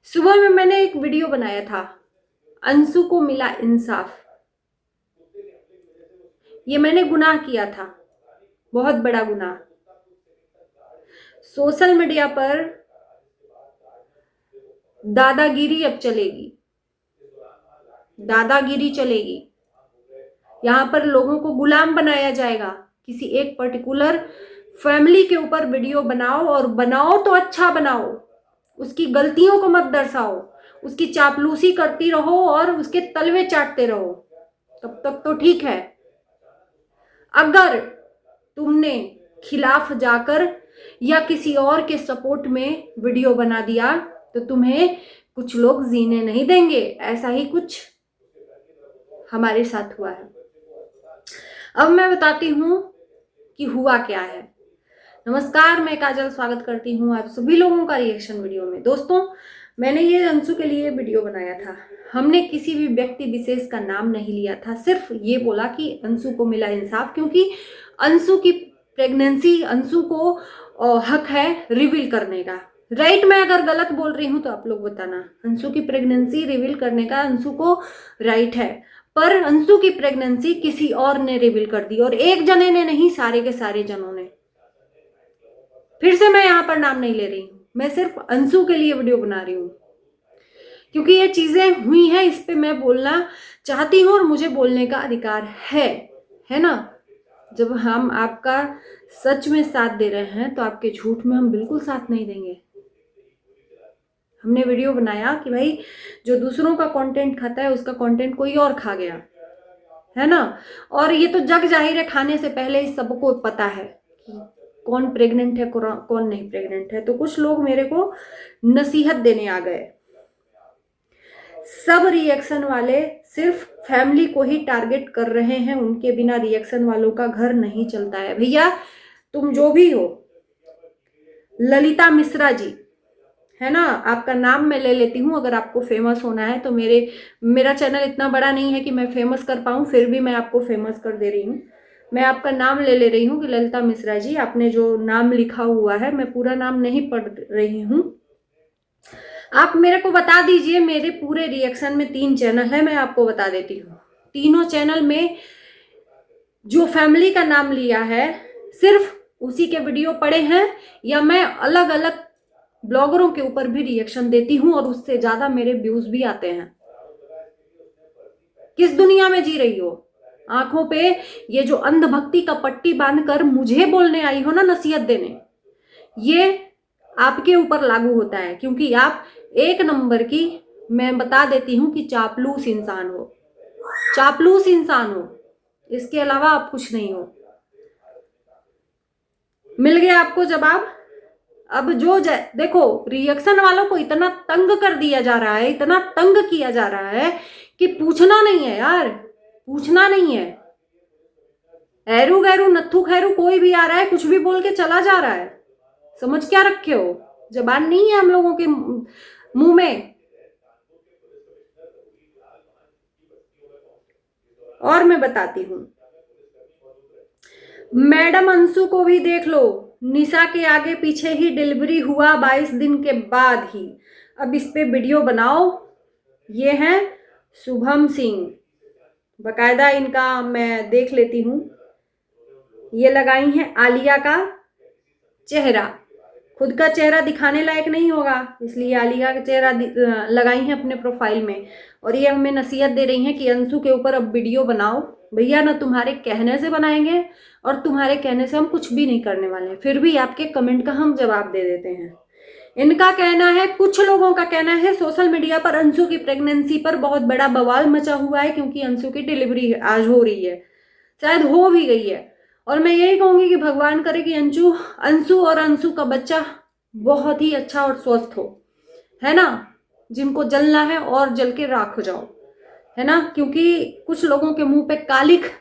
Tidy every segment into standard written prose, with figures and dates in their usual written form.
सुबह में मैंने एक वीडियो बनाया था, अंशु को मिला इंसाफ। ये मैंने गुनाह किया था, बहुत बड़ा गुनाह। सोशल मीडिया पर दादागिरी अब चलेगी, दादागिरी चलेगी। यहां पर लोगों को गुलाम बनाया जाएगा। किसी एक पर्टिकुलर फैमिली के ऊपर वीडियो बनाओ, और बनाओ तो अच्छा बनाओ, उसकी गलतियों को मत दर्शाओ, उसकी चापलूसी करती रहो और उसके तलवे चाटते रहो, तब तक तो ठीक है। अगर तुमने खिलाफ जाकर या किसी और के सपोर्ट में वीडियो बना दिया तो तुम्हें कुछ लोग जीने नहीं देंगे। ऐसा ही कुछ हमारे साथ हुआ है। अब मैं बताती हूं कि हुआ क्या है। नमस्कार, मैं काजल स्वागत करती हूं आप सभी लोगों का रिएक्शन वीडियो में। दोस्तों, मैंने ये अंशु के लिए वीडियो बनाया था। हमने किसी भी व्यक्ति विशेष का नाम नहीं लिया था, सिर्फ ये बोला कि अंशु को मिला इंसाफ, क्योंकि अंशु की प्रेगनेंसी, अंशु को हक है रिवील करने का। राइट, मैं अगर गलत बोल रही हूं तो आप लोग बताना। अंशु की प्रेगनेंसी रिवील करने का अंशु को राइट है, पर अंशु की प्रेगनेंसी किसी और ने रिवील कर दी, और एक जने ने नहीं, सारे के सारे जनों ने। फिर से मैं यहां पर नाम नहीं ले रही हूं, मैं सिर्फ अंशु के लिए वीडियो बना रही हूं, क्योंकि ये चीजें हुई हैं, इस पे मैं बोलना चाहती हूं और मुझे बोलने का अधिकार है ना। जब हम आपका सच में साथ दे रहे हैं तो आपके झूठ में हम बिल्कुल साथ नहीं देंगे। हमने वीडियो बनाया कि भाई जो दूसरों का कंटेंट खाता है उसका कंटेंट कोई और खा गया, है ना। और ये तो जग जाहिर है, खाने से पहले सबको पता है कि कौन प्रेग्नेंट है, कौन नहीं प्रेग्नेंट है। तो कुछ लोग मेरे को नसीहत देने आ गए। सब रिएक्शन वाले सिर्फ फैमिली को ही टारगेट कर रहे हैं, उनके बिना रिएक्शन वालों का घर नहीं चलता है। भैया तुम जो भी हो, ललिता मिश्रा जी, है ना, आपका नाम मैं ले लेती हूँ। अगर आपको फेमस होना है तो मेरा चैनल इतना बड़ा नहीं है कि मैं फेमस कर पाऊँ, फिर भी मैं आपको फेमस कर दे रही हूँ। मैं आपका नाम ले रही हूँ कि ललिता मिश्रा जी, आपने जो नाम लिखा हुआ है, मैं पूरा नाम नहीं पढ़ रही हूँ, आप मेरे को बता दीजिए। मेरे पूरे रिएक्शन में 3 चैनल है, मैं आपको बता देती हूँ। तीनों चैनल में जो फैमिली का नाम लिया है सिर्फ उसी के वीडियो पड़े हैं, या मैं अलग अलग ब्लॉगरों के ऊपर भी रिएक्शन देती हूँ और उससे ज्यादा मेरे व्यूज भी आते हैं। किस दुनिया में जी रही हो? आंखों पे ये जो अंधभक्ति का पट्टी बांधकर मुझे बोलने आई हो ना, नसीहत देने, ये आपके ऊपर लागू होता है, क्योंकि आप एक नंबर की, मैं बता देती हूं कि चापलूस इंसान हो, चापलूस इंसान हो। इसके अलावा आप कुछ नहीं हो। मिल गया आपको जवाब। अब जो देखो, रिएक्शन वालों को इतना तंग कर दिया जा रहा है, इतना तंग किया जा रहा है कि पूछना नहीं है यार, पूछना नहीं है। ऐरू गैरू नत्थू खैरू कोई भी आ रहा है, कुछ भी बोल के चला जा रहा है। समझ क्या रखे हो? जबान नहीं है हम लोगों के मुंह में। और मैं बताती हूं, मैडम अंशु को भी देख लो, निशा के आगे पीछे ही डिलीवरी हुआ 22 दिन के बाद ही। अब इस पे वीडियो बनाओ। ये हैं शुभम सिंह, बकायदा इनका मैं देख लेती हूँ। ये लगाई हैं आलिया का चेहरा, खुद का चेहरा दिखाने लायक नहीं होगा, इसलिए आलिया का चेहरा लगाई हैं अपने प्रोफाइल में। और ये हमें नसीहत दे रही हैं कि अंशु के ऊपर अब वीडियो बनाओ। भैया ना तुम्हारे कहने से बनाएंगे और तुम्हारे कहने से हम कुछ भी नहीं करने वाले हैं, फिर भी आपके कमेंट का हम जवाब दे देते हैं। इनका कहना है, कुछ लोगों का कहना है, सोशल मीडिया पर अंशु की प्रेगनेंसी पर बहुत बड़ा बवाल मचा हुआ है, क्योंकि अंशु की डिलीवरी आज हो रही है, शायद हो भी गई है। और मैं यही कहूंगी कि भगवान करे कि अंशु और अंशु का बच्चा बहुत ही अच्छा और स्वस्थ हो, है ना। जिनको जलना है और जल के राख हो जाओ, है ना, क्योंकि कुछ लोगों के मुंह पे कालिख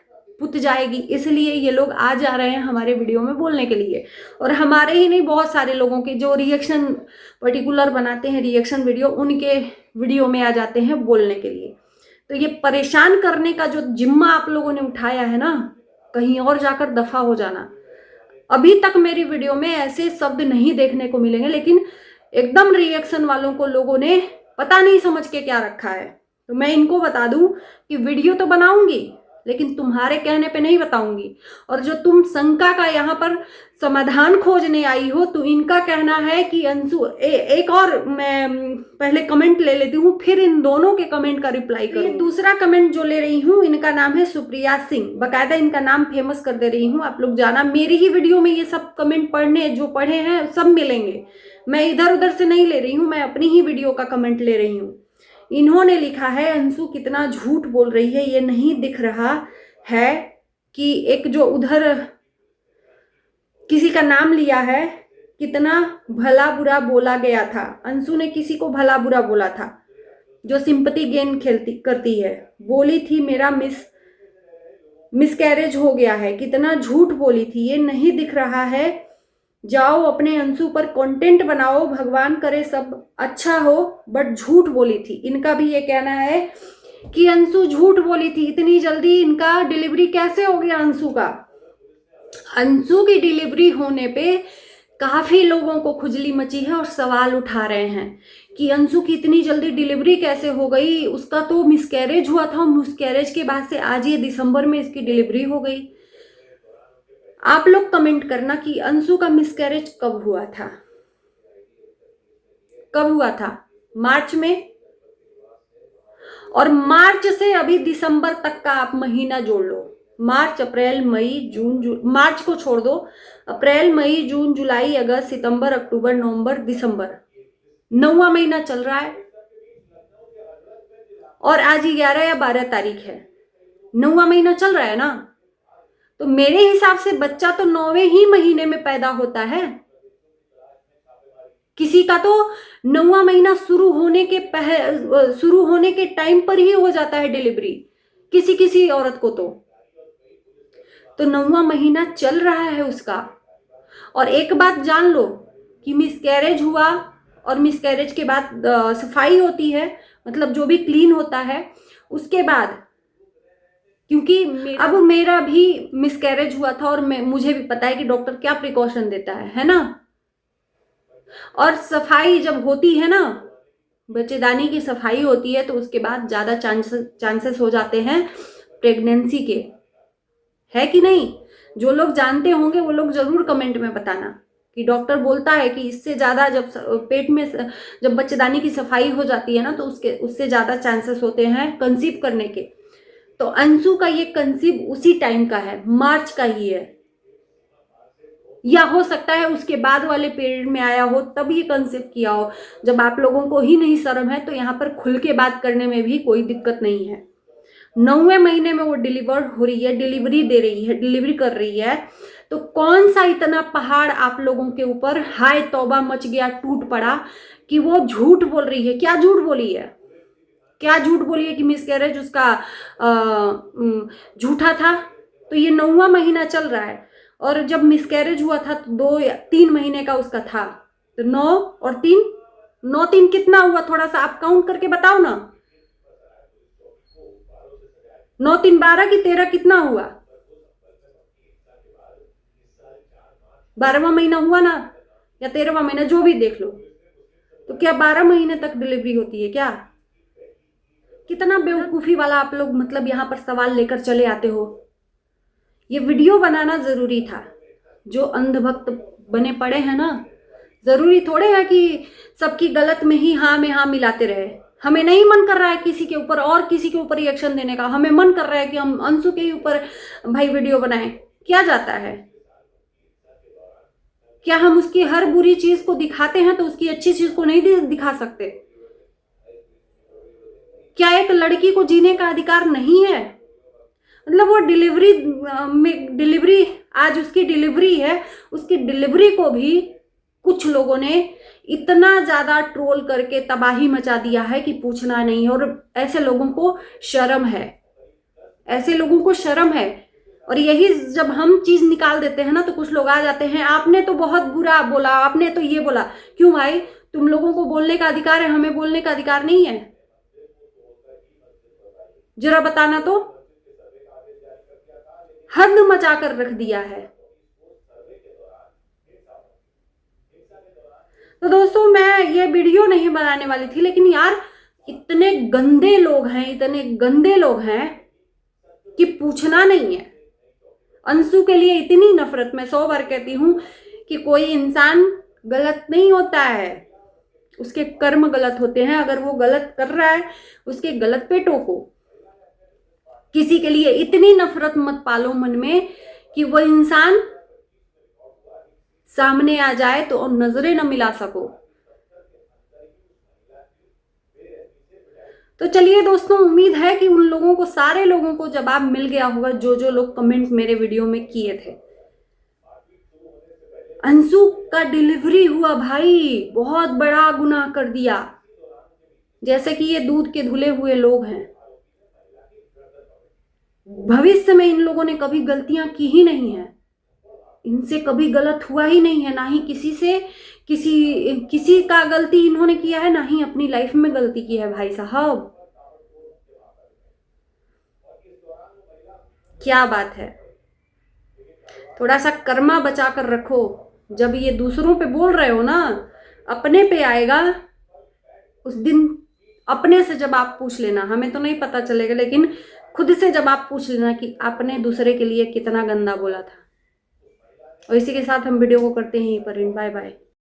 पुत जाएगी, इसलिए ये लोग आ जा रहे हैं हमारे वीडियो में बोलने के लिए। और हमारे ही नहीं, बहुत सारे लोगों के जो रिएक्शन पर्टिकुलर बनाते हैं रिएक्शन वीडियो, उनके वीडियो में आ जाते हैं बोलने के लिए। तो ये परेशान करने का जो जिम्मा आप लोगों ने उठाया है ना, कहीं और जाकर दफा हो जाना। अभी तक मेरी वीडियो में ऐसे शब्द नहीं देखने को मिलेंगे, लेकिन एकदम रिएक्शन वालों को लोगों ने पता नहीं समझ के क्या रखा है। तो मैं इनको बता दूं कि वीडियो तो बनाऊंगी लेकिन तुम्हारे कहने पे नहीं बताऊंगी। और जो तुम शंका का यहाँ पर समाधान खोजने आई हो, तो इनका कहना है कि अंशु एक और मैं पहले कमेंट ले लेती हूँ, फिर इन दोनों के कमेंट का रिप्लाई करूँ। दूसरा कमेंट जो ले रही हूँ, इनका नाम है सुप्रिया सिंह, बकायदा इनका नाम फेमस कर दे रही हूँ, आप लोग जाना। मेरी ही वीडियो में ये सब कमेंट पढ़ने जो पढ़े हैं सब मिलेंगे, मैं इधर उधर से नहीं ले रही हूँ, मैं अपनी ही वीडियो का कमेंट ले रही हूँ। इन्होंने लिखा है, अंशु कितना झूठ बोल रही है, ये नहीं दिख रहा है कि एक जो उधर किसी का नाम लिया है, कितना भला बुरा बोला गया था। अंशु ने किसी को भला बुरा बोला था, जो सिंपैथी गेन करती है, बोली थी मेरा मिसकैरेज हो गया है। कितना झूठ बोली थी, ये नहीं दिख रहा है। जाओ अपने अंशु पर कंटेंट बनाओ, भगवान करे सब अच्छा हो, बट झूठ बोली थी। इनका भी ये कहना है कि अंशु झूठ बोली थी। इतनी जल्दी इनका डिलीवरी कैसे हो गया अंशु का? अंशु की डिलीवरी होने पे काफी लोगों को खुजली मची है और सवाल उठा रहे हैं कि अंशु की इतनी जल्दी डिलीवरी कैसे हो गई, उसका तो मिसकैरेज हुआ था, मिसकैरेज के बाद से आज ये दिसंबर में इसकी डिलीवरी हो गई। आप लोग कमेंट करना कि अंशु का मिसकैरेज कब हुआ था? कब हुआ था? मार्च में। और मार्च से अभी दिसंबर तक का आप महीना जोड़ लो, मार्च अप्रैल मई जून मार्च को छोड़ दो, अप्रैल मई जून जुलाई अगस्त सितंबर अक्टूबर नवंबर दिसंबर, 9वां महीना चल रहा है और आज 11 या 12 तारीख है, 9वां महीना चल रहा है ना। तो मेरे हिसाब से बच्चा तो 9वें ही महीने में पैदा होता है। किसी का तो 9वां महीना शुरू होने के टाइम पर ही हो जाता है डिलीवरी, किसी किसी औरत को तो 9वां महीना चल रहा है उसका। और एक बात जान लो कि मिसकैरेज हुआ और मिसकैरेज के बाद सफाई होती है, मतलब जो भी क्लीन होता है उसके बाद, क्योंकि अब मेरा भी मिसकैरेज हुआ था और मुझे भी पता है कि डॉक्टर क्या प्रिकॉशन देता है ना। और सफाई जब होती है ना, बच्चेदानी की सफाई होती है, तो उसके बाद ज्यादा चांसेस हो जाते हैं प्रेगनेंसी के, है कि नहीं? जो लोग जानते होंगे वो लोग जरूर कमेंट में बताना कि डॉक्टर बोलता है कि इससे ज्यादा जब पेट में जब बच्चेदानी की सफाई हो जाती है ना, तो उससे ज्यादा चांसेस होते हैं कंसीव करने के। तो अंशु का ये कंसीव उसी टाइम का है, मार्च का ही है, या हो सकता है उसके बाद वाले पीरियड में आया हो तब ये कंसीव किया हो। जब आप लोगों को ही नहीं शर्म है तो यहाँ पर खुल के बात करने में भी कोई दिक्कत नहीं है। 9वें महीने में वो डिलीवर हो रही है, डिलीवरी दे रही है, डिलीवरी कर रही है, तो कौन सा इतना पहाड़ आप लोगों के ऊपर हाय तौबा मच गया, टूट पड़ा कि वो झूठ बोल रही है? क्या झूठ बोली है? क्या झूठ बोली है कि मिसकैरेज उसका झूठा था? तो ये 9वां महीना चल रहा है और जब मिसकैरेज हुआ था तो 2 या 3 महीने का उसका था। तो 9 और 3, 9 3 कितना हुआ? थोड़ा सा आप काउंट करके बताओ ना। 9 3 12 की 13 कितना हुआ? 12वां महीना हुआ ना, या 13वां महीना, जो भी देख लो। तो क्या 12 महीने तक डिलीवरी होती है क्या? कितना बेवकूफी वाला आप लोग मतलब यहाँ पर सवाल लेकर चले आते हो। ये वीडियो बनाना जरूरी था। जो अंधभक्त बने पड़े हैं ना, जरूरी थोड़े है कि सबकी गलत में ही हाँ में हाँ मिलाते रहे। हमें नहीं मन कर रहा है किसी के ऊपर और किसी के ऊपर रिएक्शन देने का, हमें मन कर रहा है कि हम अंशु के ऊपर भाई वीडियो बनाएं। क्या जाता है? क्या हम उसकी हर बुरी चीज को दिखाते हैं तो उसकी अच्छी चीज को नहीं दिखा सकते? क्या एक लड़की को जीने का अधिकार नहीं है? मतलब वो डिलीवरी आज उसकी डिलीवरी है, उसकी डिलीवरी को भी कुछ लोगों ने इतना ज्यादा ट्रोल करके तबाही मचा दिया है कि पूछना नहीं है। और ऐसे लोगों को शर्म है, ऐसे लोगों को शर्म है। और यही जब हम चीज निकाल देते हैं ना, तो कुछ लोग आ जाते हैं, आपने तो बहुत बुरा बोला, आपने तो ये बोला। क्यों भाई? तुम लोगों को बोलने का अधिकार है, हमें बोलने का अधिकार नहीं है? जरा बताना तो। हद मचा कर रख दिया है। तो दोस्तों मैं ये वीडियो नहीं बनाने वाली थी, लेकिन यार इतने गंदे लोग हैं, इतने गंदे लोग हैं कि पूछना नहीं है। अंशु के लिए इतनी नफरत, मैं 100 बार कहती हूं कि कोई इंसान गलत नहीं होता है, उसके कर्म गलत होते हैं। अगर वो गलत कर रहा है उसके गलत पे टोको। किसी के लिए इतनी नफरत मत पालो मन में कि वो इंसान सामने आ जाए तो नजरें न मिला सको। तो चलिए दोस्तों, उम्मीद है कि उन लोगों को, सारे लोगों को जवाब मिल गया होगा जो जो लोग कमेंट मेरे वीडियो में किए थे। अंशु का डिलीवरी हुआ भाई, बहुत बड़ा गुनाह कर दिया। जैसे कि ये दूध के धुले हुए लोग हैं, भविष्य में इन लोगों ने कभी गलतियां की ही नहीं है, इनसे कभी गलत हुआ ही नहीं है, ना ही किसी से किसी का गलती इन्होंने किया है, ना ही अपनी लाइफ में गलती की है। भाई साहब क्या बात है, थोड़ा सा कर्मा बचा कर रखो। जब ये दूसरों पे बोल रहे हो ना, अपने पे आएगा उस दिन। अपने से जब आप पूछ लेना, हमें तो नहीं पता चलेगा, लेकिन खुद से जब आप पूछ लेना कि आपने दूसरे के लिए कितना गंदा बोला था। और इसी के साथ हम वीडियो को करते हैं यहीं पर। Bye bye.